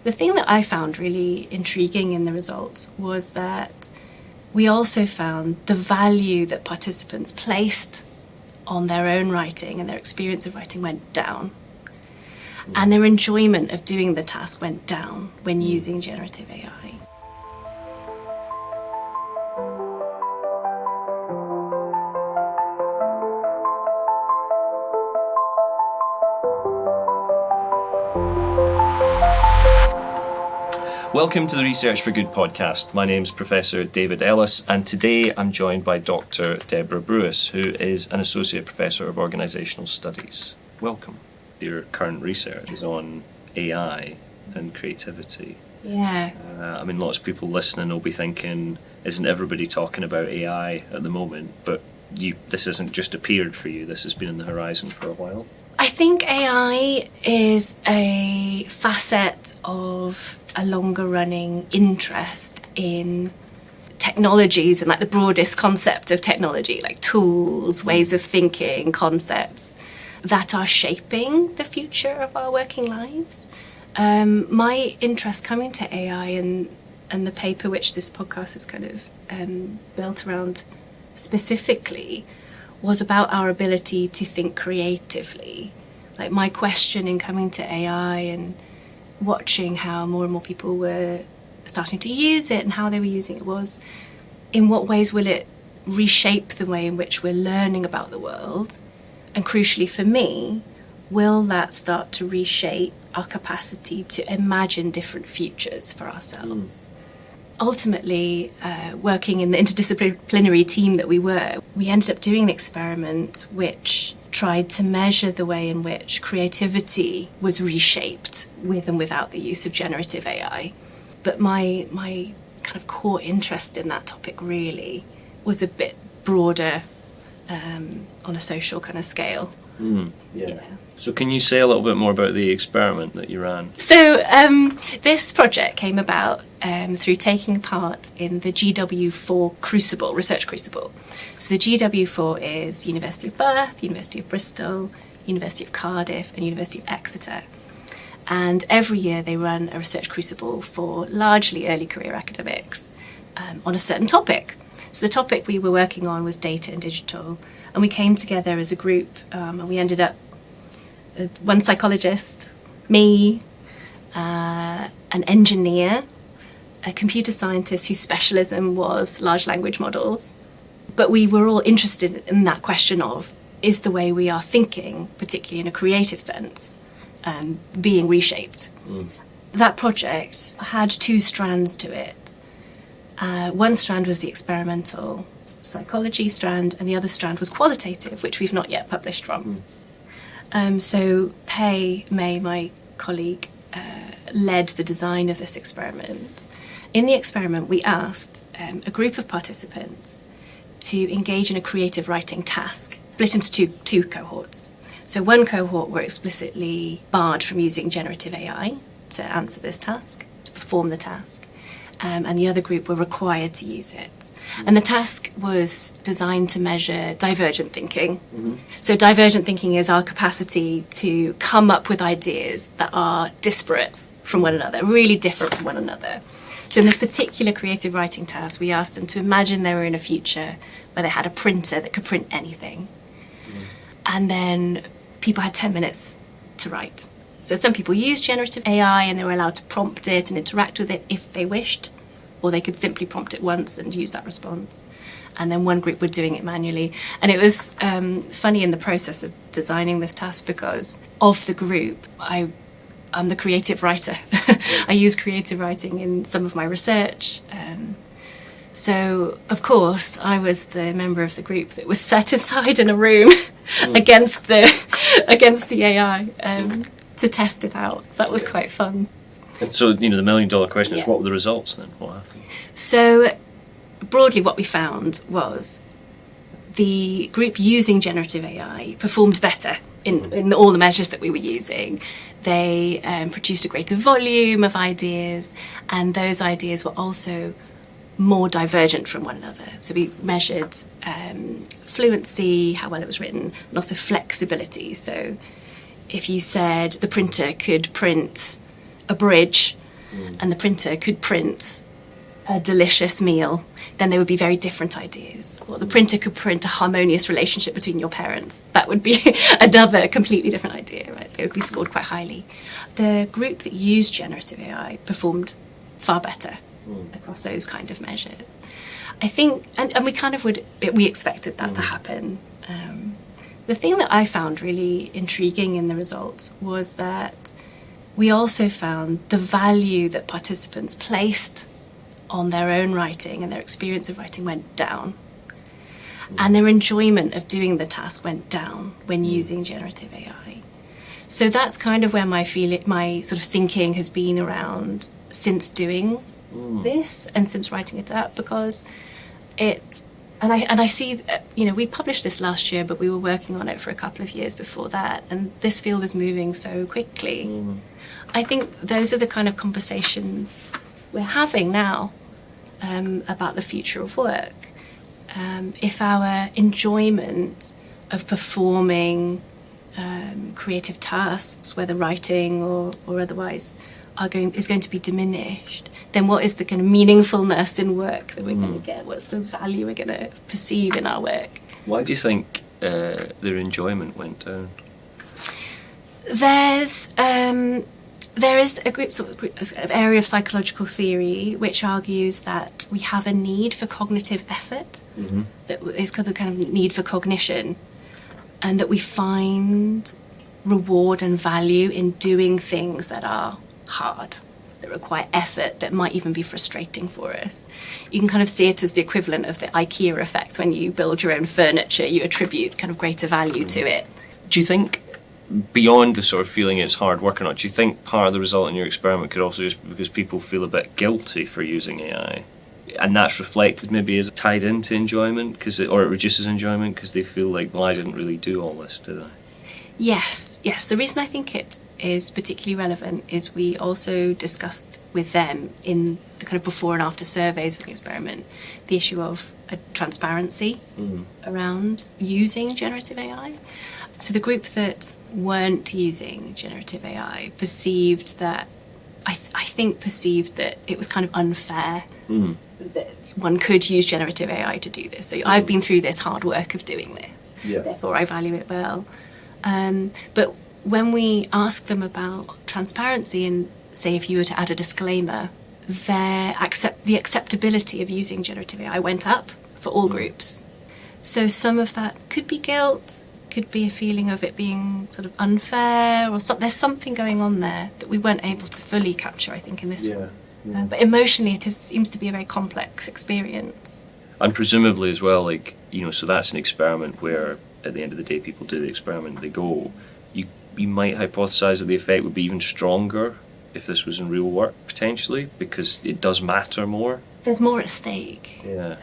The thing that I found really intriguing in the results was that we also found the value that participants placed on their own writing and their experience of writing went down. And their enjoyment of doing the task went down when using generative AI. Welcome to the Research for Good podcast. My name's Professor David Ellis, and today I'm joined by Dr Deborah Brewis, who is an Associate Professor of Organisational Studies. Welcome. Your current research is on AI and creativity. Yeah. Lots of people listening will be thinking, isn't everybody talking about AI at the moment? But this hasn't just appeared for you, this has been on the horizon for a while. I think AI is a facet of a longer running interest in technologies and like the broadest concept of technology, like tools, ways of thinking, concepts that are shaping the future of our working lives. My interest coming to AI and the paper which this podcast is kind of built around specifically was about our ability to think creatively. Like my question in coming to AI and watching how more and more people were starting to use it and how they were using it was, in what ways will it reshape the way in which we're learning about the world? And crucially for me, will that start to reshape our capacity to imagine different futures for ourselves? Ultimately, working in the interdisciplinary team that we were, we ended up doing an experiment which tried to measure the way in which creativity was reshaped with and without the use of generative AI. But my kind of core interest in that topic really was a bit broader on a social kind of scale. Yeah. So can you say a little bit more about the experiment that you ran? So this project came about through taking part in the GW4 Crucible, research crucible. So the GW4 is University of Bath, University of Bristol, University of Cardiff and University of Exeter. And every year they run a research crucible for largely early career academics on a certain topic. So the topic we were working on was data and digital. And we came together as a group and we ended up one psychologist, me, an engineer, a computer scientist whose specialism was large language models. But we were all interested in that question of, is the way we are thinking, particularly in a creative sense, being reshaped? That project had two strands to it. One strand was the experimental psychology strand, and the other strand was qualitative, which we've not yet published from. So May, my colleague, led the design of this experiment. In the experiment, we asked a group of participants to engage in a creative writing task, split into two cohorts. So one cohort were explicitly barred from using generative AI to answer this task, to perform the task, and the other group were required to use it. And the task was designed to measure divergent thinking. So divergent thinking is our capacity to come up with ideas that are disparate from one another, really different from one another. So in this particular creative writing task, we asked them to imagine they were in a future where they had a printer that could print anything. And then people had 10 minutes to write. So some people used generative AI and they were allowed to prompt it and interact with it if they wished, or they could simply prompt it once and use that response. And then one group were doing it manually. And it was funny in the process of designing this task because of the group, I'm the creative writer. I use creative writing in some of my research. So, of course, I was the member of the group that was set aside in a room against the AI to test it out. So that was quite fun. And so, the $1 million question is, what were the results then? What happened? So, broadly what we found was the group using generative AI performed better in all the measures that we were using. They produced a greater volume of ideas, and those ideas were also more divergent from one another. So we measured fluency, how well it was written, and also flexibility. So if you said the printer could print a bridge and the printer could print a delicious meal, then there would be very different ideas. Or the printer could print a harmonious relationship between your parents. That would be another completely different idea, right? They would be scored quite highly. The group that used generative AI performed far better across those kind of measures. I think, and we kind of we expected that to happen. The thing that I found really intriguing in the results was that we also found the value that participants placed on their own writing and their experience of writing went down. And their enjoyment of doing the task went down when using generative AI. So that's kind of where my sort of thinking has been around since doing this and since writing it up, because I see, we published this last year, but we were working on it for a couple of years before that, and this field is moving so quickly. I think those are the kind of conversations we're having now about the future of work. If our enjoyment of performing creative tasks, whether writing or otherwise, is going to be diminished, then what is the kind of meaningfulness in work that we're going to get? What's the value we're going to perceive in our work? Why do you think their enjoyment went down? There is a sort of area of psychological theory which argues that we have a need for cognitive effort, that is called a kind of need for cognition, and that we find reward and value in doing things that are hard, that require effort, that might even be frustrating for us. You can kind of see it as the equivalent of the IKEA effect. When you build your own furniture, you attribute kind of greater value to it. Do you think, beyond the sort of feeling it's hard work or not, do you think part of the result in your experiment could also just be because people feel a bit guilty for using AI? And that's reflected maybe as tied into enjoyment, or it reduces enjoyment because they feel like, well, I didn't really do all this, did I? Yes. The reason I think it is particularly relevant is we also discussed with them in the kind of before and after surveys of the experiment the issue of transparency around using generative AI. So the group that weren't using generative AI perceived that it was kind of unfair that one could use generative AI to do this. So I've been through this hard work of doing this, therefore I value it well. But when we ask them about transparency, and say if you were to add a disclaimer, the acceptability of using generative AI went up for all groups. So some of that could be guilt, could be a feeling of it being sort of unfair, or there's something going on there that we weren't able to fully capture, I think, in this one. But emotionally, seems to be a very complex experience. And presumably as well, so that's an experiment where at the end of the day people do the experiment, they go. You might hypothesize that the effect would be even stronger if this was in real work, potentially, because it does matter more. There's more at stake. Yeah.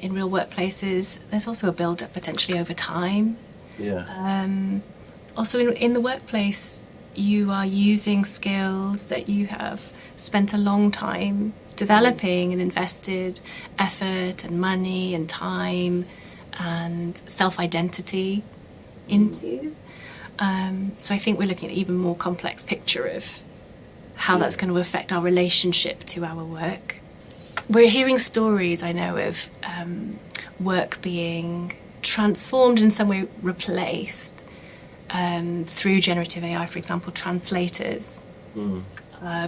In real workplaces, there's also a build-up potentially over time. Yeah. Also, in the workplace, you are using skills that you have spent a long time developing and invested effort and money and time and self-identity into. So I think we're looking at an even more complex picture of how that's going to affect our relationship to our work. We're hearing stories, I know, of work being transformed, in some way replaced, through generative AI. For example, translators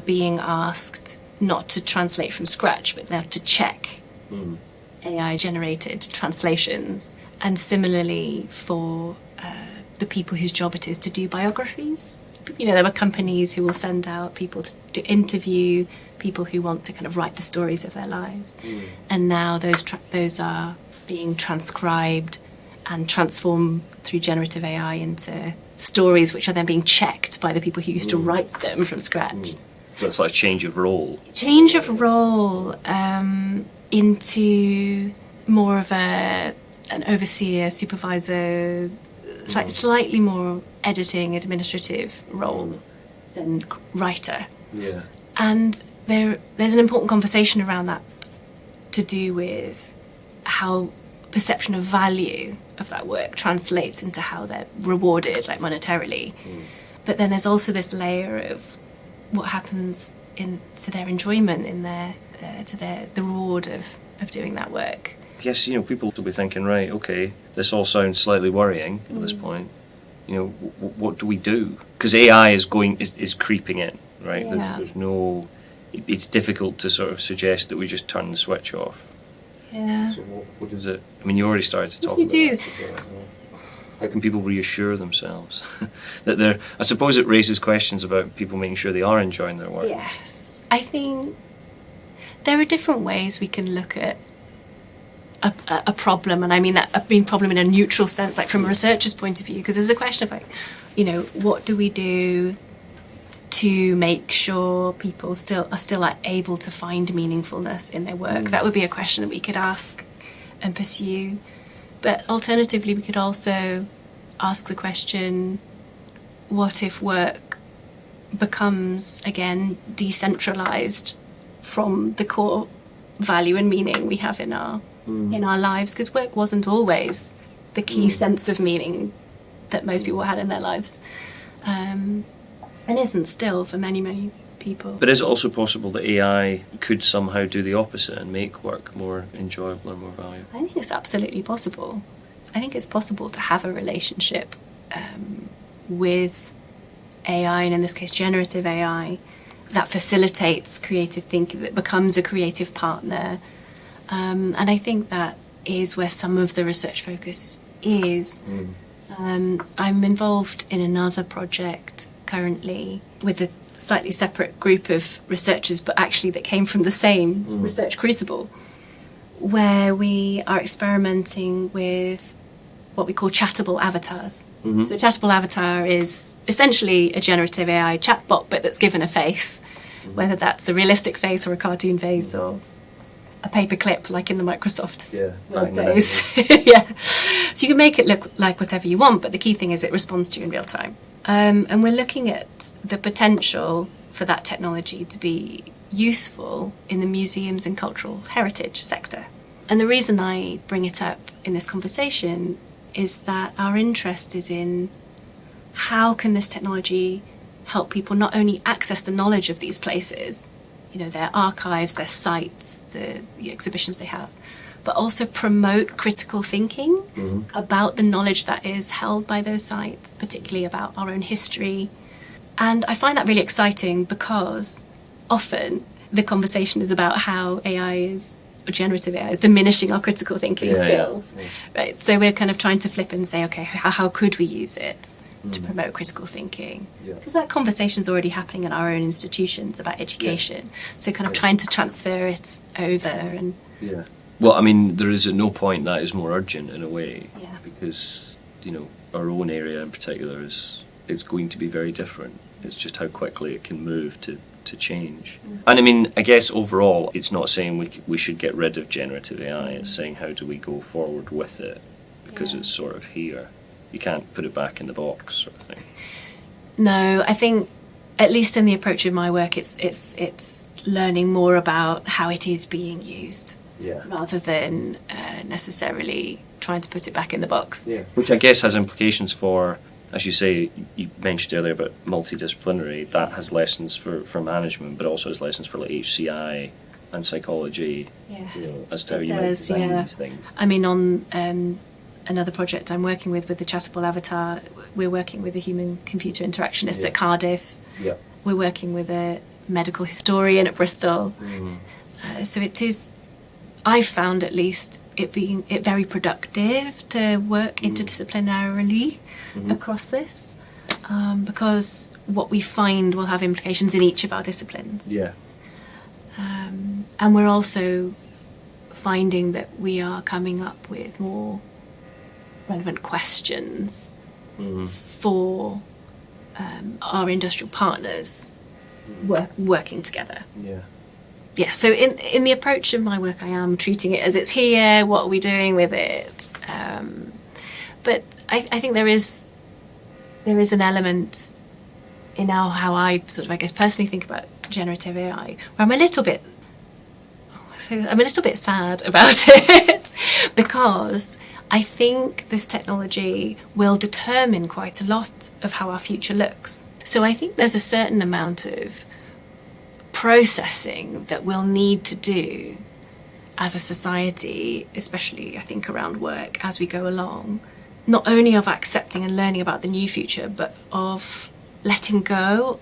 being asked not to translate from scratch, but now to check AI-generated translations. And similarly for the people whose job it is to do biographies. There are companies who will send out people to interview people who want to kind of write the stories of their lives. And now those are being transcribed and transformed through generative AI into stories which are then being checked by the people who used to write them from scratch. So it's like a change of role. Change of role into more of an overseer, supervisor, slightly more editing, administrative role than writer. Yeah. And there's an important conversation around that to do with how perception of value of that work translates into how they're rewarded, like monetarily. But then there's also this layer of what happens to their enjoyment, in their the reward of doing that work. I guess, people will be thinking, right, okay, this all sounds slightly worrying at this point. What do we do? Because AI is creeping in, right? Yeah. There's no... It's difficult to sort of suggest that we just turn the switch off. Yeah. So what is it? I mean, you already started to talk We about do. that. How can people reassure themselves that they're... I suppose it raises questions about people making sure they are enjoying their work. Yes. I think there are different ways we can look at a problem, and I mean that being problem in a neutral sense, like from a researcher's point of view, because there's a question of like, what do we do to make sure people are still able to find meaningfulness in their work? That would be a question that we could ask and pursue. But alternatively, we could also ask the question, what if work becomes, again, decentralized from the core value and meaning we have in our lives? Because work wasn't always the key sense of meaning that most people had in their lives. And isn't still for many, many people. But is it also possible that AI could somehow do the opposite and make work more enjoyable or more valuable? I think it's absolutely possible. I think it's possible to have a relationship with AI, and in this case generative AI, that facilitates creative thinking, that becomes a creative partner. And I think that is where some of the research focus is. I'm involved in another project currently with a slightly separate group of researchers, but actually that came from the same research crucible, where we are experimenting with what we call chattable avatars. So chattable avatar is essentially a generative AI chatbot, but that's given a face, whether that's a realistic face or a cartoon face or a paperclip like in the Microsoft web days. Yeah. So you can make it look like whatever you want, but the key thing is it responds to you in real time. And we're looking at the potential for that technology to be useful in the museums and cultural heritage sector. And the reason I bring it up in this conversation is that our interest is in how can this technology help people not only access the knowledge of these places, their archives, their sites, the exhibitions they have, but also promote critical thinking about the knowledge that is held by those sites, particularly about our own history. And I find that really exciting because often the conversation is about how generative AI is diminishing our critical thinking skills. Yeah. Right? So we're kind of trying to flip and say, okay, how could we use it to promote critical thinking? Because that conversation's already happening in our own institutions about education. So kind of trying to transfer it over and... Yeah. Well, I mean, there is at no point that is more urgent in a way, because, our own area in particular it's going to be very different. It's just how quickly it can move to change. And I mean, I guess overall, it's not saying we should get rid of generative AI, it's saying how do we go forward with it, because it's sort of here. You can't put it back in the box, sort of thing. No, I think, at least in the approach of my work, it's learning more about how it is being used. Rather than necessarily trying to put it back in the box. Which I guess has implications for, as you say, you mentioned earlier about multidisciplinary, that has lessons for management, but also has lessons for like HCI and psychology, as to how you might design these things. I mean, on another project I'm working with the Chattable Avatar, we're working with a human-computer interactionist at Cardiff. We're working with a medical historian at Bristol. So it is... I've found, at least, it very productive to work interdisciplinarily across this, because what we find will have implications in each of our disciplines. And we're also finding that we are coming up with more relevant questions for our industrial partners working together. So in the approach of my work, I am treating it as it's here, what are we doing with it? But I think there is an element in how I sort of, I guess, personally think about generative AI, where I'm a little bit sad about it, because I think this technology will determine quite a lot of how our future looks. So I think there's a certain amount of processing that we'll need to do as a society, especially I think around work as we go along, not only of accepting and learning about the new future, but of letting go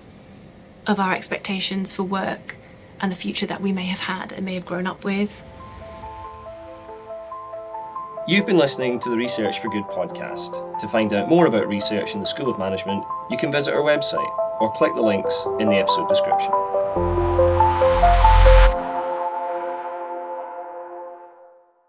of our expectations for work and the future that we may have had and may have grown up with. You've been listening to the Research for Good podcast. To find out more about research in the School of Management, you can visit our website or click the links in the episode description.